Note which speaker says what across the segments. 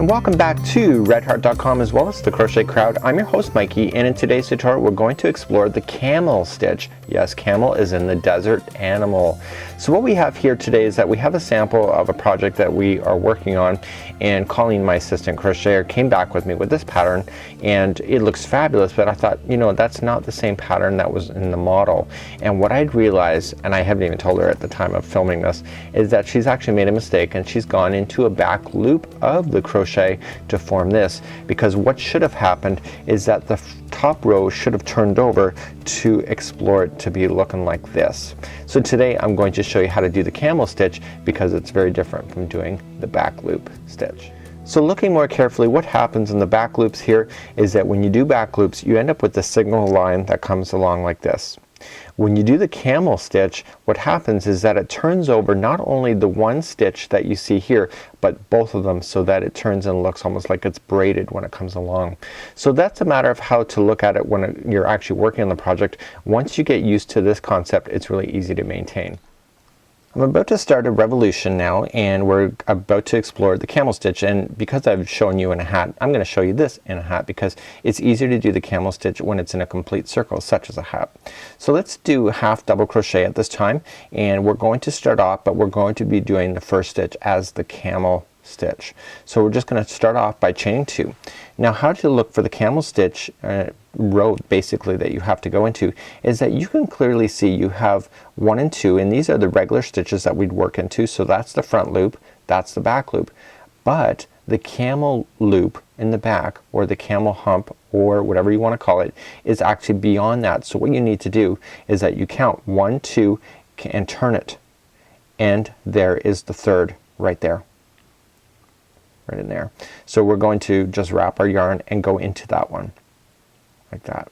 Speaker 1: And welcome back to redheart.com as well as the Crochet Crowd. I'm your host Mikey, and in today's tutorial we're going to explore the camel stitch. Yes, camel is in the desert animal. So what we have here today is that we have a sample of a project that we are working on, and Colleen, my assistant crocheter, came back with me with this pattern, and it looks fabulous, but I thought, you know, that's not the same pattern that was in the model. And what I'd realized, and I haven't even told her at the time of filming this, is that she's actually made a mistake and she's gone into a back loop of the crochet to form this, because what should have happened is that the top row should have turned over to explore it to be looking like this. So today I'm going to show you how to do the camel stitch, because it's very different from doing the back loop stitch. So looking more carefully, what happens in the back loops here is that when you do back loops you end up with the signal line that comes along like this. When you do the camel stitch, what happens is that it turns over not only the one stitch that you see here, but both of them, so that it turns and looks almost like it's braided when it comes along. So that's a matter of how to look at it when you're actually working on the project. Once you get used to this concept, it's really easy to maintain. I'm about to start a revolution now, and we're about to explore the camel stitch, and because I've shown you in a hat, I'm going to show you this in a hat, because it's easier to do the camel stitch when it's in a complete circle such as a hat. So let's do half double crochet at this time, and we're going to start off, but we're going to be doing the first stitch as the camel stitch. So we're just going to start off by chaining 2. Now how to look for the camel stitch row basically that you have to go into is that you can clearly see you have 1 and 2, and these are the regular stitches that we'd work into. So that's the front loop, that's the back loop, but the camel loop in the back, or the camel hump, or whatever you want to call it, is actually beyond that. So what you need to do is that you count 1, 2 and turn it, and there is the third right there, right in there. So we're going to just wrap our yarn and go into that one like that.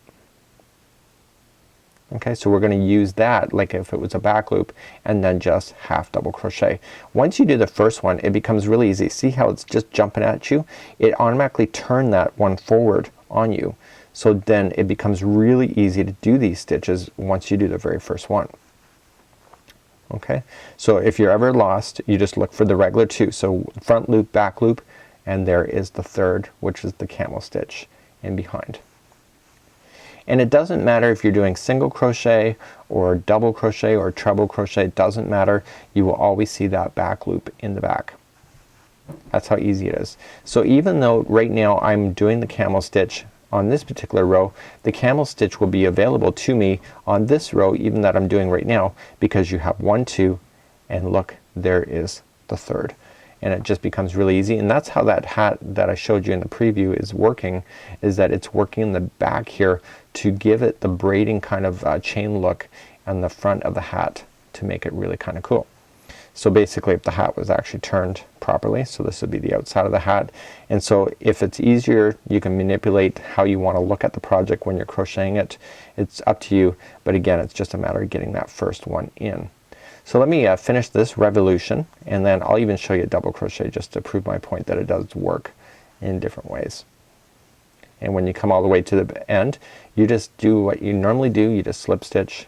Speaker 1: Okay, so we're going to use that like if it was a back loop, and then just half double crochet. Once you do the first one, it becomes really easy. See how it's just jumping at you? It automatically turned that one forward on you. So then it becomes really easy to do these stitches once you do the very first one. Okay, so if you're ever lost, you just look for the regular 2. So front loop, back loop, and there is the third, which is the camel stitch in behind. And it doesn't matter if you're doing single crochet or double crochet or treble crochet, it doesn't matter. You will always see that back loop in the back. That's how easy it is. So even though right now I'm doing the camel stitch on this particular row, the camel stitch will be available to me on this row even that I'm doing right now, because you have 1, 2, and look, there is the third. And it just becomes really easy, and that's how that hat that I showed you in the preview is working, is that it's working in the back here to give it the braiding kind of chain look on the front of the hat to make it really kind of cool. So basically if the hat was actually turned properly, so this would be the outside of the hat, and so if it's easier you can manipulate how you want to look at the project when you're crocheting it. It's up to you, but again it's just a matter of getting that first one in. So let me finish this revolution, and then I'll even show you double crochet just to prove my point that it does work in different ways. And when you come all the way to the end, you just do what you normally do. You just slip stitch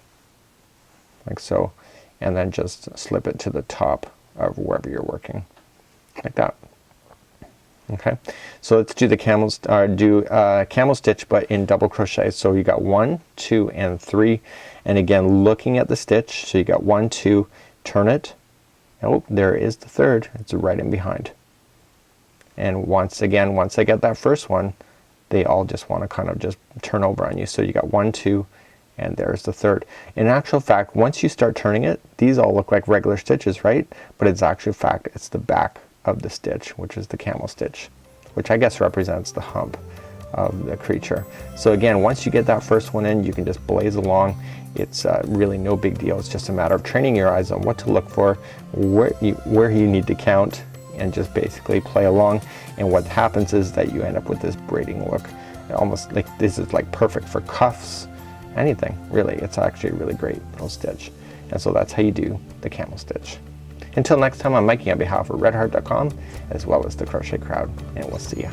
Speaker 1: like so, and then just slip it to the top of wherever you're working like that. Okay, so let's do the camel stitch, but in double crochet. So you got 1, 2, and 3, and again looking at the stitch. So you got 1, 2, turn it, and oh, there is the third. It's right in behind. And once again, once I get that first one, they all just want to kind of just turn over on you. So you got 1, 2, and there's the third. In actual fact, once you start turning it, these all look like regular stitches, right? But it's actually fact it's the back of the stitch, which is the camel stitch, which I guess represents the hump of the creature. So again, once you get that first one in, you can just blaze along. It's really no big deal. It's just a matter of training your eyes on what to look for, where you need to count, and just basically play along. And what happens is that you end up with this braiding look, almost like this is like perfect for cuffs, anything really. It's actually a really great little stitch, and so that's how you do the camel stitch. Until next time, I'm Mikey on behalf of redheart.com as well as the Crochet Crowd, and we'll see ya.